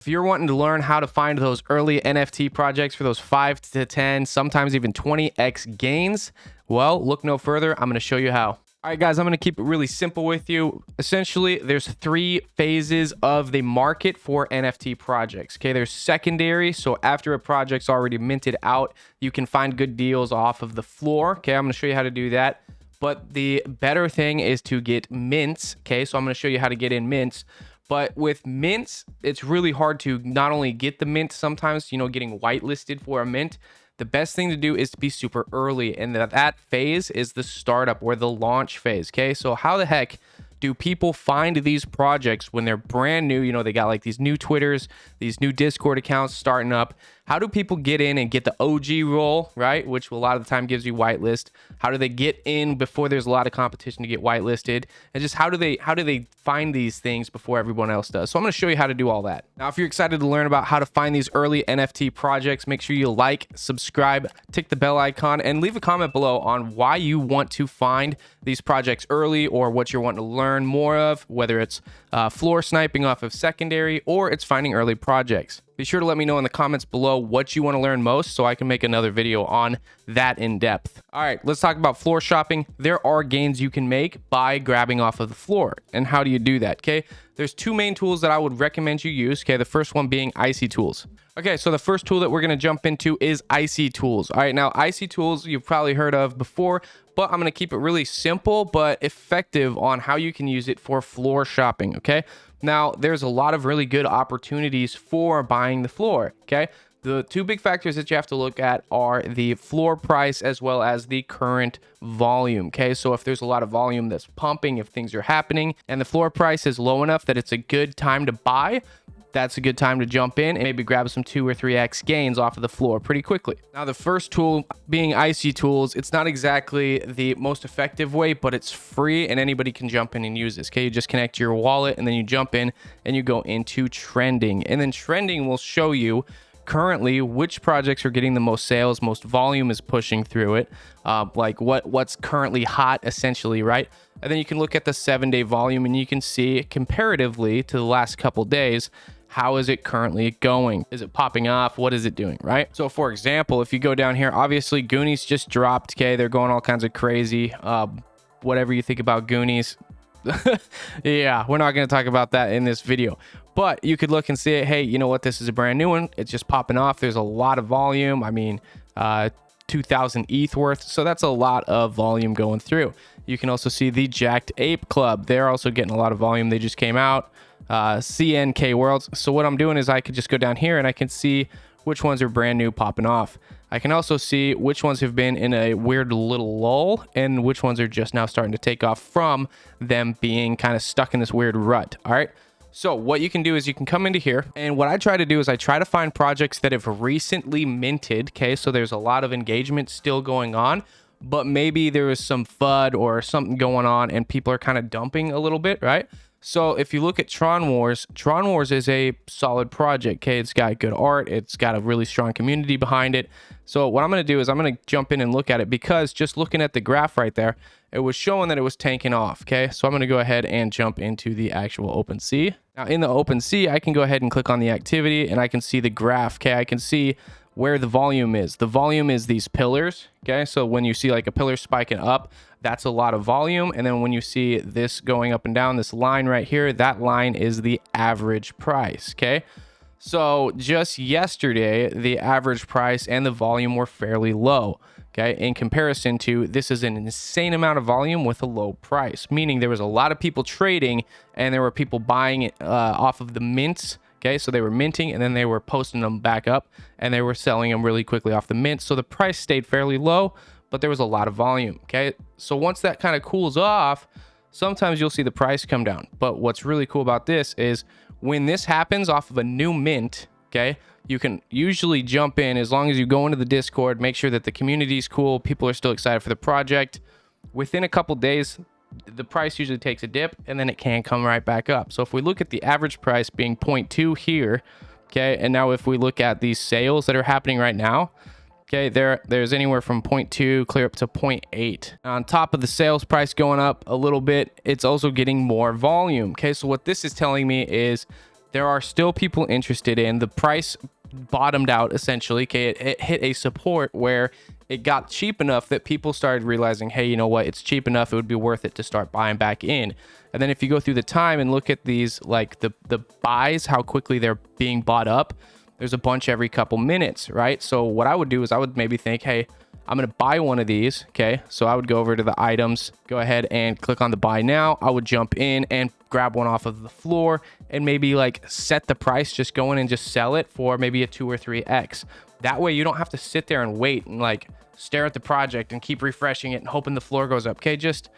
If you're wanting to learn how to find those early NFT projects for those 5 to 10, sometimes even 20x gains, well, look no further. I'm going to show you how. All right, guys, I'm going to keep it really simple with you. Essentially, there's 3 phases of the market for NFT projects. Okay, there's secondary. So after a project's already minted out, you can find good deals off of the floor. Okay, I'm going to show you how to do that. But the better thing is to get mints. Okay, so I'm going to show you how to get in mints. But with mints, it's really hard to not only get the mint sometimes, getting whitelisted for a mint. The best thing to do is to be super early. And that phase is the startup or the launch phase. Okay, so how the heck do people find these projects when they're brand new? They got like these new Twitters, these new Discord accounts starting up. How do people get in and get the OG role, right? Which a lot of the time gives you whitelist. How do they get in before there's a lot of competition to get whitelisted? And just how do they find these things before everyone else does? So I'm going to show you how to do all that. Now, if you're excited to learn about how to find these early NFT projects, make sure you like, subscribe, tick the bell icon, and leave a comment below on why you want to find these projects early or what you're wanting to learn more of, whether it's floor sniping off of secondary or it's finding early projects. Be sure to let me know in the comments below what you want to learn most so I can make another video on that in depth. All right, let's talk about floor shopping. There are gains you can make by grabbing off of the floor. And how do you do that? Okay, there's 2 main tools that I would recommend you use. Okay, the first one being Icy Tools. Okay, so the first tool that we're going to jump into is Icy Tools. All right, now Icy Tools you've probably heard of before, but I'm going to keep it really simple but effective on how you can use it for floor shopping. Okay, now there's a lot of really good opportunities for buying the floor. Okay, the 2 big factors that you have to look at are the floor price as well as the current volume. Okay, so if there's a lot of volume that's pumping, if things are happening and the floor price is low enough that it's a good time to buy, that's a good time to jump in and maybe grab some 2 or 3x gains off of the floor pretty quickly. Now, the first tool being Icy Tools, it's not exactly the most effective way, but it's free and anybody can jump in and use this. Okay, you just connect your wallet and then you jump in and you go into trending. And then trending will show you currently which projects are getting the most sales, most volume is pushing through it, like what's currently hot essentially, right? And then you can look at the 7-day volume and you can see comparatively to the last couple days, how is it currently going? Is it popping off? What is it doing, right? So for example, if you go down here, obviously Goonies just dropped. Okay, they're going all kinds of crazy. Whatever you think about Goonies, yeah, we're not going to talk about that in this video. But you could look and see, hey, you know what? This is a brand new one. It's just popping off. There's a lot of volume. I mean, 2,000 ETH worth. So that's a lot of volume going through. You can also see the Jacked Ape Club. They're also getting a lot of volume. They just came out. CNK Worlds. So what I'm doing is I could just go down here and I can see which ones are brand new popping off. I can also see which ones have been in a weird little lull and which ones are just now starting to take off from them being kind of stuck in this weird rut. All right. So what you can do is you can come into here, and what I try to do is I try to find projects that have recently minted. Okay, so there's a lot of engagement still going on, but maybe there is some FUD or something going on and people are kind of dumping a little bit, right? So if you look at Tron Wars is a solid project. Okay, it's got good art, it's got a really strong community behind it. So what I'm going to do is I'm going to jump in and look at it, because just looking at the graph right there, it was showing that it was tanking off. Okay, so I'm going to go ahead and jump into the actual OpenSea. Now in the OpenSea, I can go ahead and click on the activity and I can see the graph. Okay, I can see where the volume is. The volume is these pillars. Okay, so when you see like a pillar spiking up, that's a lot of volume. And then when you see this going up and down, this line right here, that line is the average price. Okay, so just yesterday, the average price and the volume were fairly low. Okay, in comparison to, this is an insane amount of volume with a low price, meaning there was a lot of people trading and there were people buying it off of the mints. Okay, so they were minting and then they were posting them back up and they were selling them really quickly off the mint. So the price stayed fairly low, but there was a lot of volume. Okay, so once that kind of cools off, sometimes you'll see the price come down. But what's really cool about this is when this happens off of a new mint, okay, you can usually jump in as long as you go into the Discord, make sure that the community is cool, people are still excited for the project. Within a couple days, the price usually takes a dip and then it can come right back up. So if we look at the average price being 0.2 here, okay, and now if we look at these sales that are happening right now, okay, there's anywhere from 0.2 clear up to 0.8. On top of the sales price going up a little bit, it's also getting more volume. Okay, so what this is telling me is there are still people interested in. The price bottomed out essentially. Okay, it hit a support where it got cheap enough that people started realizing, hey, you know what, it's cheap enough, it would be worth it to start buying back in. And then if you go through the time and look at these, like the buys, how quickly they're being bought up, there's a bunch every couple minutes, right? So what I would do is I would maybe think, hey, I'm going to buy one of these. Okay, so I would go over to the items, go ahead and click on the buy now. I would jump in and grab one off of the floor and maybe like set the price, just go in and just sell it for maybe a 2 or 3x. That way you don't have to sit there and wait and like stare at the project and keep refreshing it and hoping the floor goes up. Okay, just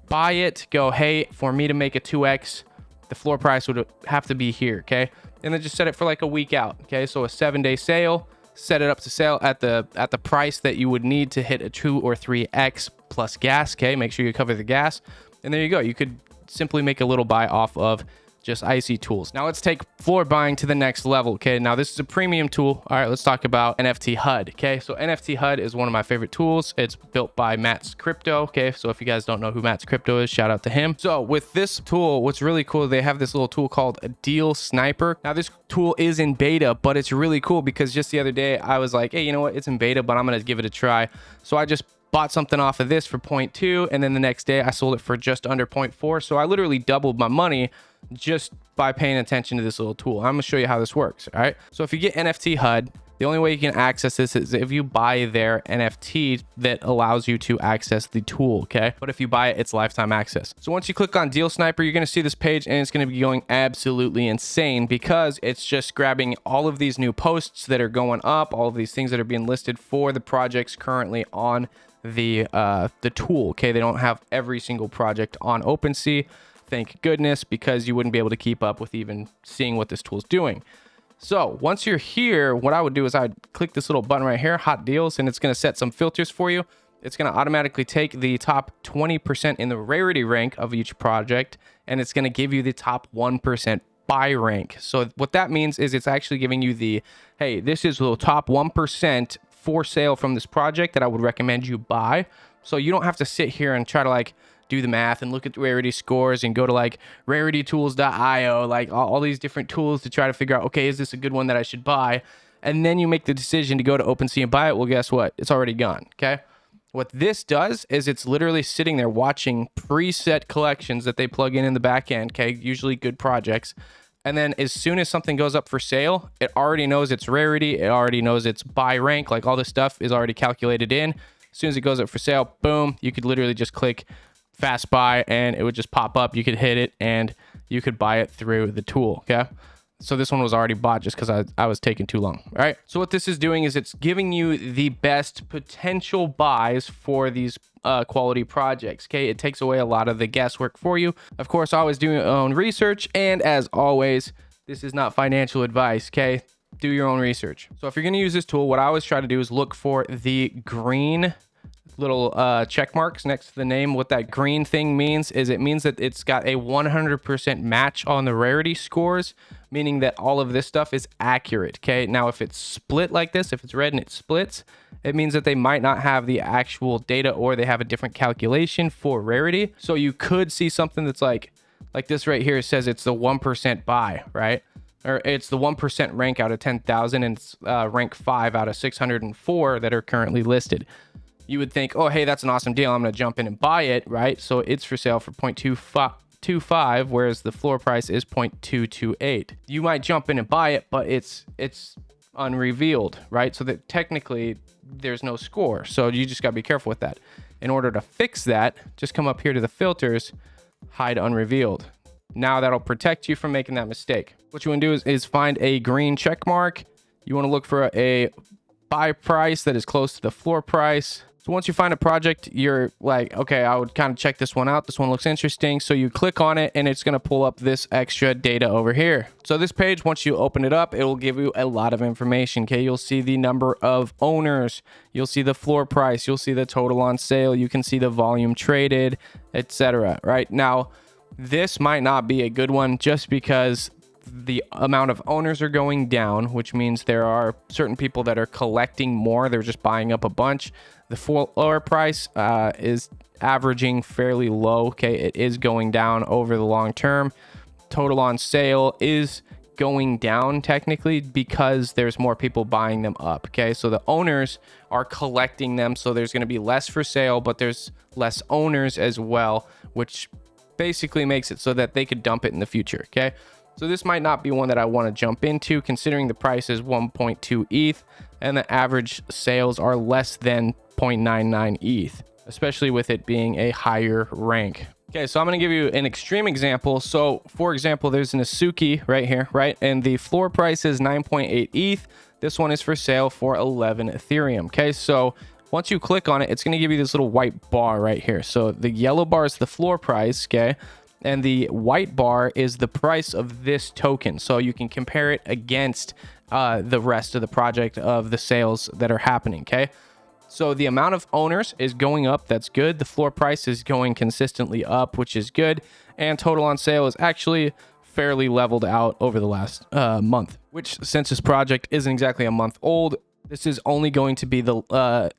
buy it, go, hey, for me to make a 2x, the floor price would have to be here. Okay, and then just set it for like a week out. Okay, so a 7-day sale, set it up to sale at the price that you would need to hit a 2 or 3x plus gas. Okay, make sure you cover the gas, and there you go. You could simply make a little buy off of just icy tools. Now let's take floor buying to the next level. Okay, now this is a premium tool. All right, let's talk about NFT HUD. Okay, so NFT HUD is one of my favorite tools. It's built by Matt's Crypto. Okay, so if you guys don't know who Matt's Crypto is, shout out to him. So with this tool, what's really cool, they have this little tool called a deal sniper. Now this tool is in beta, but it's really cool because just the other day I was like, hey, you know what, it's in beta, but I'm gonna give it a try. So I just bought something off of this for 0.2, and then the next day I sold it for just under 0.4. So I literally doubled my money just by paying attention to this little tool. I'm gonna show you how this works. All right, so if you get NFT HUD, the only way you can access this is if you buy their NFT that allows you to access the tool. Okay, but if you buy it, it's lifetime access. So once you click on Deal Sniper, you're gonna see this page and it's gonna be going absolutely insane because it's just grabbing all of these new posts that are going up, all of these things that are being listed for the projects currently on the tool. Okay, they don't have every single project on OpenSea, thank goodness, because you wouldn't be able to keep up with even seeing what this tool is doing. So once you're here, what I would do is I'd click this little button right here, hot deals, and it's going to set some filters for you. It's going to automatically take the top 20% in the rarity rank of each project, and it's going to give you the top 1% buy rank. So what that means is it's actually giving you the, hey, this is the top 1% for sale from this project that I would recommend you buy. So you don't have to sit here and try to like do the math and look at the rarity scores and go to like raritytools.io, like all these different tools to try to figure out, okay, is this a good one that I should buy? And then you make the decision to go to OpenSea and buy it. Well, guess what? It's already gone. Okay. What this does is it's literally sitting there watching preset collections that they plug in the back end. Okay. Usually good projects. And then as soon as something goes up for sale, it already knows its rarity. It already knows its buy rank. Like all this stuff is already calculated in. As soon as it goes up for sale, boom, you could literally just click fast buy and it would just pop up. You could hit it and you could buy it through the tool. Okay. So this one was already bought just because I was taking too long. All right. So what this is doing is it's giving you the best potential buys for these quality projects. Okay. It takes away a lot of the guesswork for you. Of course, always do your own research. And as always, this is not financial advice. Okay. Do your own research. So if you're going to use this tool, what I always try to do is look for the green little check marks next to the name. What that green thing means is it means that it's got a 100% match on the rarity scores, meaning that all of this stuff is accurate. Okay. Now, if it's split like this, if it's red and it splits, it means that they might not have the actual data or they have a different calculation for rarity. So you could see something that's like this right here says it's the 1% buy, right? Or it's the 1% rank out of 10,000 and it's rank 5 out of 604 that are currently listed. You would think, oh, hey, that's an awesome deal. I'm going to jump in and buy it, right? So it's for sale for 0.225, whereas the floor price is 0.228. You might jump in and buy it, but it's unrevealed, right? So that technically there's no score. So you just got to be careful with that. In order to fix that, just come up here to the filters, hide unrevealed. Now that'll protect you from making that mistake. What you want to do is find a green check mark. You want to look for a buy price that is close to the floor price. So once you find a project, you're like, okay, I would kind of check this one out. This one looks interesting. So you click on it and it's going to pull up this extra data over here. So this page, once you open it up, it will give you a lot of information. Okay. You'll see the number of owners. You'll see the floor price. You'll see the total on sale. You can see the volume traded, etc. Right now, this might not be a good one just because the amount of owners are going down, which means there are certain people that are collecting more. They're just buying up a bunch. The floor price is averaging fairly low. Okay, it is going down over the long term. Total on sale is going down technically because there's more people buying them up. Okay, so the owners are collecting them, so there's going to be less for sale, but there's less owners as well, which basically makes it so that they could dump it in the future. Okay, so this might not be one that I want to jump into, considering the price is 1.2 ETH and the average sales are less than 0.99 ETH, especially with it being a higher rank. Okay, so I'm going to give you an extreme example. So for example, there's an Asuki right here, right? And the floor price is 9.8 ETH. This one is for sale for 11 Ethereum. Okay, so once you click on it, it's going to give you this little white bar right here. So the yellow bar is the floor price, okay? And the white bar is the price of this token. So you can compare it against the rest of the project of the sales that are happening, okay? So the amount of owners is going up. That's good. The floor price is going consistently up, which is good. And total on sale is actually fairly leveled out over the last month, which, since this project isn't exactly a month old, this is only going to be the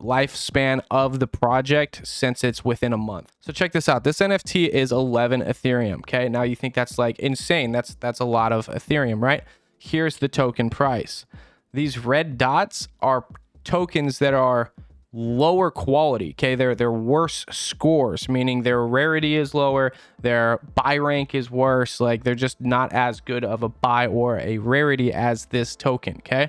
lifespan of the project since it's within a month. So check this out. This NFT is 11 Ethereum. Okay. Now you think that's like insane. That's a lot of Ethereum, right? Here's the token price. These red dots are tokens that are lower quality. Okay, they're worse scores, meaning their rarity is lower, their buy rank is worse, like they're just not as good of a buy or a rarity as this token. Okay,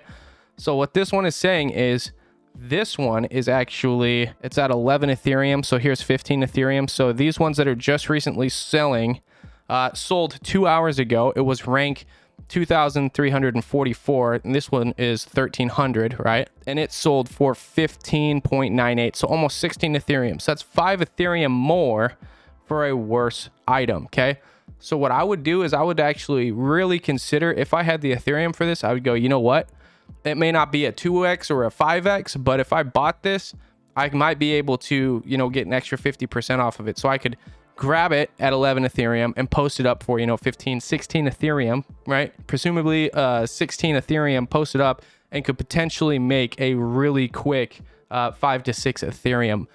so what this one is saying is this one is actually, it's at 11 Ethereum, so here's 15 Ethereum. So these ones that are just recently selling sold 2 hours ago. It was rank 2,344, and this one is 1,300, right? And it sold for 15.98, so almost 16 Ethereum. So that's 5 Ethereum more for a worse item. Okay, so what I would do is I would actually really consider, if I had the Ethereum for this, I would go, you know what, it may not be a 2x or a 5x, but if I bought this, I might be able to, you know, get an extra 50% off of it. So I could grab it at 11 Ethereum and post it up for, you know, 15, 16 Ethereum, right? Presumably 16 Ethereum, post it up and could potentially make a really quick 5 to 6 Ethereum.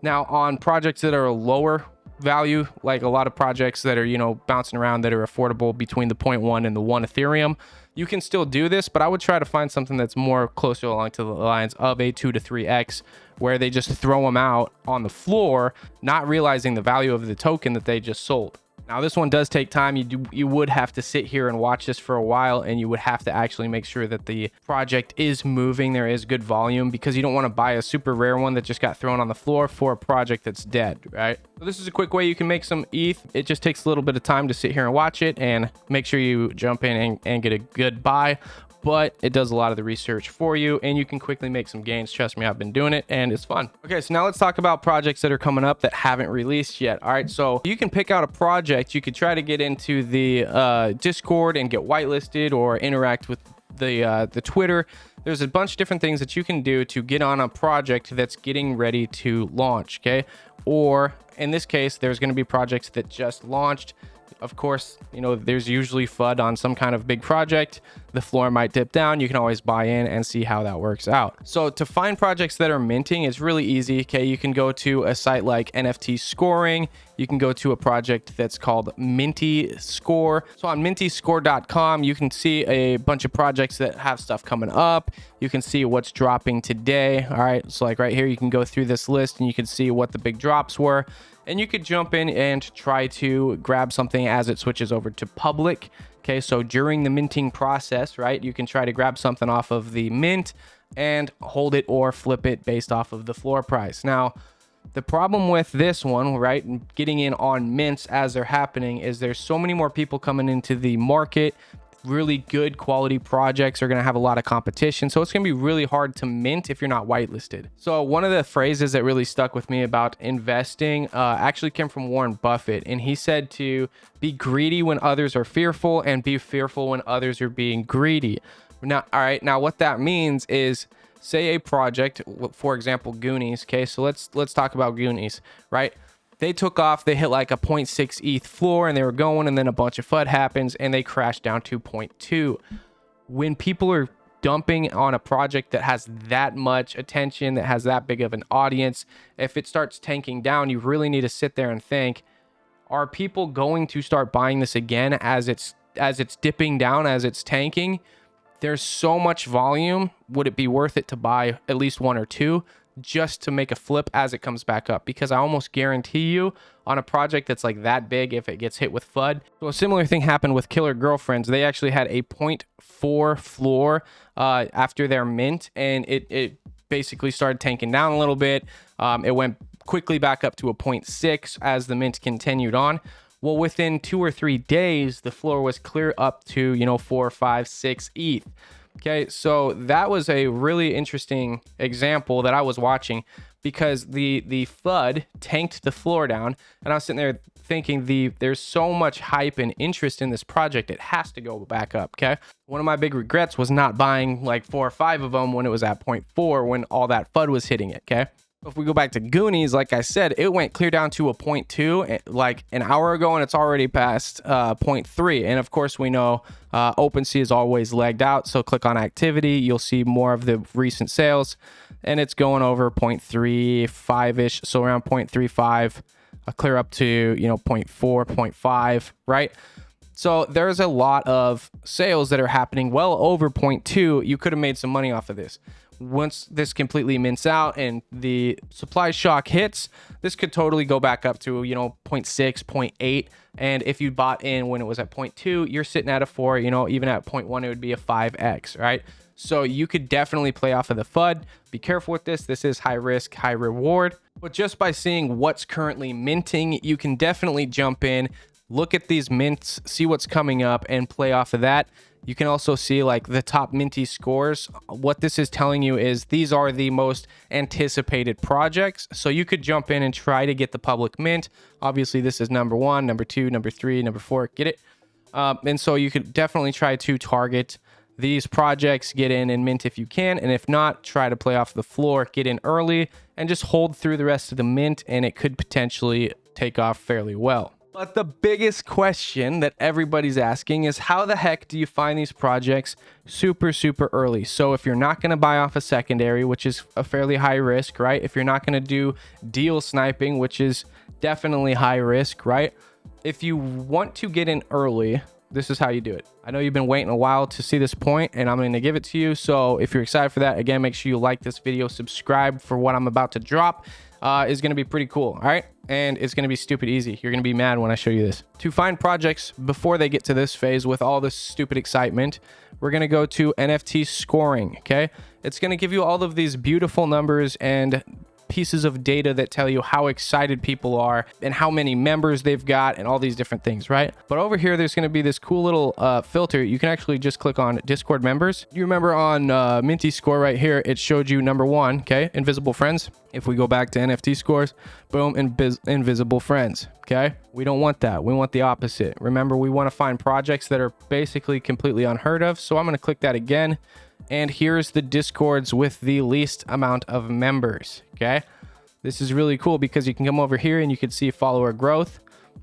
Now on projects that are lower value, like a lot of projects that are, you know, bouncing around that are affordable between the 0.1 and the 1 Ethereum, you can still do this, but I would try to find something that's more closer along to the lines of a 2 to 3x, where they just throw them out on the floor, not realizing the value of the token that they just sold. Now this one does take time. You would have to sit here and watch this for a while, and you would have to actually make sure that the project is moving, there is good volume, because you don't want to buy a super rare one that just got thrown on the floor for a project that's dead, right? So this is a quick way you can make some ETH. It just takes a little bit of time to sit here and watch it and make sure you jump in and get a good buy. But it does a lot of the research for you, and you can quickly make some gains. Trust me, I've been doing it and it's fun. Okay, so now let's talk about projects that are coming up that haven't released yet. All right, so you can pick out a project. You could try to get into the Discord and get whitelisted, or interact with the Twitter. There's a bunch of different things that you can do to get on a project that's getting ready to launch. Okay, or in this case, there's going to be projects that just launched. Of course, you know, there's usually FUD on some kind of big project. The floor might dip down. You can always buy in and see how that works out. So to find projects that are minting, it's really easy. Okay, you can go to a site like NFT Scoring. You can go to a project that's called Minty Score. So on mintyscore.com, you can see a bunch of projects that have stuff coming up. You can see what's dropping today. All right, so like right here, you can go through this list and you can see what the big drops were. And you could jump in and try to grab something as it switches over to public. Okay, so during the minting process, right, you can try to grab something off of the mint and hold it or flip it based off of the floor price. Now, the problem with this one, right, getting in on mints as they're happening, is there's so many more people coming into the market. Really good quality projects are going to have a lot of competition, so it's going to be really hard to mint if you're not whitelisted. So one of the phrases that really stuck with me about investing actually came from Warren Buffett, and he said to be greedy when others are fearful and be fearful when others are being greedy. Now, all right, now what that means is, say a project, for example, Goonies. Okay, so let's talk about Goonies, right? They took off, they hit like a 0.6 ETH floor and they were going, and then a bunch of FUD happens and they crashed down to 0.2. When people are dumping on a project that has that much attention, that has that big of an audience, if it starts tanking down, you really need to sit there and think, are people going to start buying this again as it's as it's dipping down, as it's tanking, there's so much volume. Would it be worth it to buy at least one or two just to make a flip as it comes back up? Because I almost guarantee you on a project that's like that big, if it gets hit with FUD. So a similar thing happened with Killer Girlfriends. They actually had a 0.4 floor after their mint, and it basically started tanking down a little bit. It went quickly back up to a 0.6 as the mint continued on. Well, within 2 or 3 days, the floor was clear up to, you know, 4, 5, 6 ETH. Okay, so that was a really interesting example that I was watching, because the FUD tanked the floor down, and I was sitting there thinking there's so much hype and interest in this project, it has to go back up. Okay, one of my big regrets was not buying like 4 or 5 of them when it was at 0.4 when all that FUD was hitting it. Okay. If we go back to Goonies, like I said, it went clear down to a 0.2 like an hour ago, and it's already past 0.3. And of course, we know OpenSea is always legged out. So click on activity, you'll see more of the recent sales, and it's going over 0.35-ish. So around 0.35, clear up to, you know, 0.4, 0.5, right? So there's a lot of sales that are happening well over 0.2. You could have made some money off of this. Once this completely mints out and the supply shock hits, this could totally go back up to, you know, 0.6, 0.8. And if you bought in when it was at 0.2, you're sitting at a 4, you know, even at 0.1, it would be a 5x, right? So you could definitely play off of the FUD. Be careful with this. This is high risk, high reward. But just by seeing what's currently minting, you can definitely jump in, look at these mints, see what's coming up, and play off of that. You can also see like the top minty scores. What this is telling you is these are the most anticipated projects. So you could jump in and try to get the public mint. Obviously, this is number 1, number 2, number 3, number 4. Get it? And so you could definitely try to target these projects, get in and mint if you can. And if not, try to play off the floor, get in early, and just hold through the rest of the mint, and it could potentially take off fairly well. But the biggest question that everybody's asking is, how the heck do you find these projects super early? So if you're not going to buy off a secondary, which is a fairly high risk, right? If you're not going to do deal sniping, which is definitely high risk, right? If you want to get in early, this is how you do it. I know you've been waiting a while to see this point, and I'm going to give it to you. So if you're excited for that, again, make sure you like this video, subscribe for what I'm about to drop. Is going to be pretty cool. All right. And it's going to be stupid easy. You're going to be mad when I show you this. To find projects before they get to this phase with all this stupid excitement, we're going to go to NFT scoring. Okay. It's going to give you all of these beautiful numbers and pieces of data that tell you how excited people are and how many members they've got and all these different things, right? But over here, there's going to be this cool little filter. You can actually just click on Discord members. You remember on Minty Score right here, it showed you number 1, okay, invisible friends. If we go back to NFT scores, boom, invisible friends, okay? We don't want that. We want the opposite. Remember, we want to find projects that are basically completely unheard of. So I'm going to click that again. And here's the Discords with the least amount of members, okay? This is really cool because you can come over here and you can see follower growth.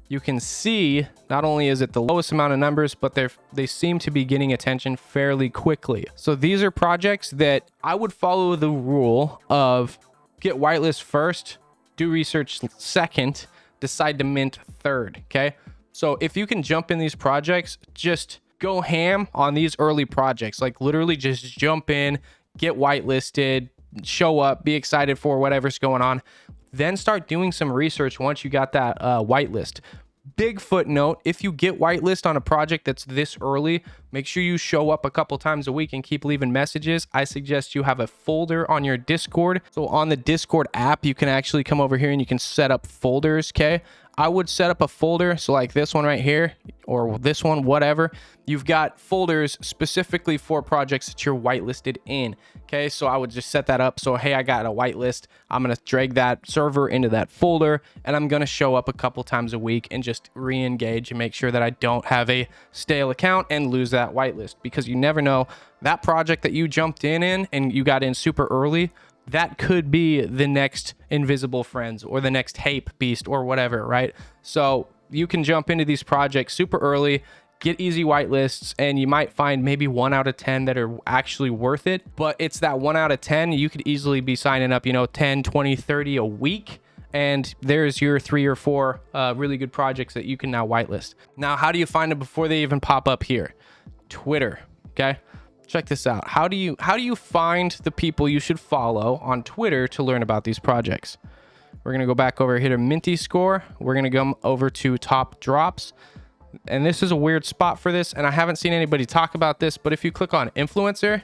You can see not only is it the lowest amount of numbers, but they seem to be getting attention fairly quickly. So these are projects that I would follow the rule of get whitelist first, do research second, decide to mint third, okay? So if you can jump in these projects, just go ham on these early projects. Like literally just jump in, get whitelisted, show up, be excited for whatever's going on. Then start doing some research once you got that whitelist. Big footnote, if you get whitelist on a project that's this early, make sure you show up a couple times a week and keep leaving messages. I suggest you have a folder on your Discord. So on the Discord app, you can actually come over here and you can set up folders, okay? I would set up a folder, so like this one right here, or this one, whatever. You've got folders specifically for projects that you're whitelisted in, okay? So I would just set that up. So, hey, I got a whitelist. I'm going to drag that server into that folder, and I'm going to show up a couple times a week and just re-engage and make sure that I don't have a stale account and lose that whitelist, because you never know, that project that you jumped in and you got in super early, that could be the next invisible friends or the next Hape beast or whatever, right? So you can jump into these projects super early, get easy whitelists, and you might find maybe 1 out of 10 that are actually worth it. But it's that 1 out of 10, you could easily be signing up, you know, 10, 20, 30 a week. and there's your 3 or 4 really good projects that you can now whitelist. Now, how do you find them before they even pop up here? Twitter. Okay, check this out. How do you find the people you should follow on Twitter to learn about these projects? We're gonna go back over here to Minty Score. We're gonna go over to Top Drops, and this is a weird spot for this, and I haven't seen anybody talk about this, but if you click on influencer,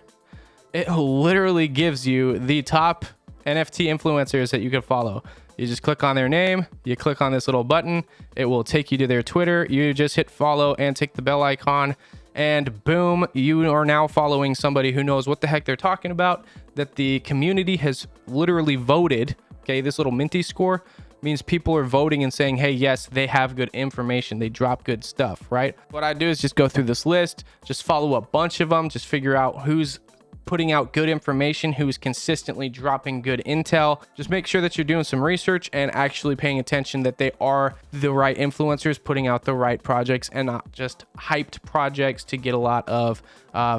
it literally gives you the top NFT influencers that you can follow. You just click on their name, you click on this little button, it will take you to their Twitter. You just hit follow and tick the bell icon, and boom, you are now following somebody who knows what the heck they're talking about, that the community has literally voted. Okay, this little Minty Score means people are voting and saying, hey, yes, they have good information, they drop good stuff, right? What I do is just go through this list, just follow a bunch of them, just figure out who's putting out good information, who's consistently dropping good intel. Just make sure that you're doing some research and actually paying attention that they are the right influencers putting out the right projects, and not just hyped projects to get a lot of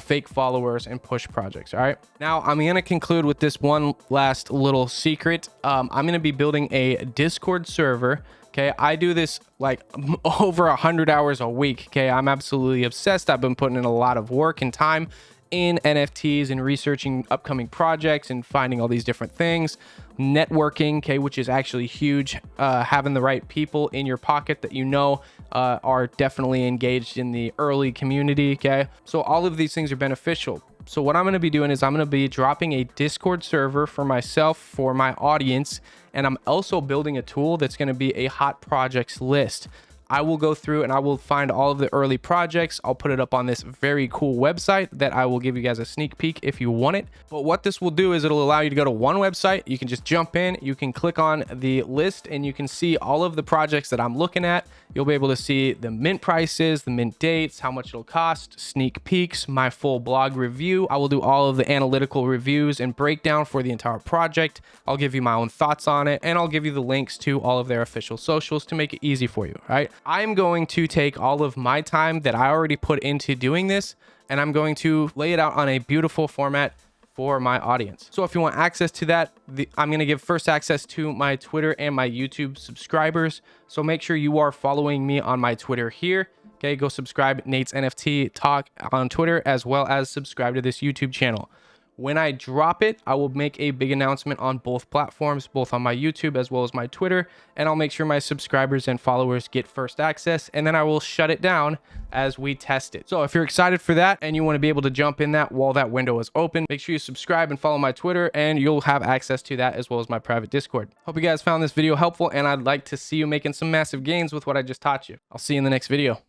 fake followers and push projects. All right, now I'm going to conclude with this one last little secret. I'm going to be building a Discord server. Okay, I do this like over 100 hours a week. Okay, I'm absolutely obsessed. I've been putting in a lot of work and time in NFTs and researching upcoming projects and finding all these different things. Networking, okay, which is actually huge. Having the right people in your pocket that you know are definitely engaged in the early community, okay? So all of these things are beneficial. So what I'm going to be doing is I'm going to be dropping a Discord server for myself, for my audience, and I'm also building a tool that's going to be a hot projects list. I will go through and I will find all of the early projects. I'll put it up on this very cool website that I will give you guys a sneak peek if you want it. But what this will do is it'll allow you to go to one website. You can just jump in, you can click on the list, and you can see all of the projects that I'm looking at. You'll be able to see the mint prices, the mint dates, how much it'll cost, sneak peeks, my full blog review. I will do all of the analytical reviews and breakdown for the entire project. I'll give you my own thoughts on it, and I'll give you the links to all of their official socials to make it easy for you, right? I'm going to take all of my time that I already put into doing this, and I'm going to lay it out on a beautiful format for my audience. So if you want access to that, I'm going to give first access to my Twitter and my YouTube subscribers. So make sure you are following me on my Twitter here. Okay, go subscribe Nate's NFT Talk on Twitter, as well as subscribe to this YouTube channel. When I drop it, I will make a big announcement on both platforms, both on my YouTube as well as my Twitter, and I'll make sure my subscribers and followers get first access, and then I will shut it down as we test it. So if you're excited for that and you want to be able to jump in that while that window is open, make sure you subscribe and follow my Twitter, and you'll have access to that as well as my private Discord. Hope you guys found this video helpful, and I'd like to see you making some massive gains with what I just taught you. I'll see you in the next video.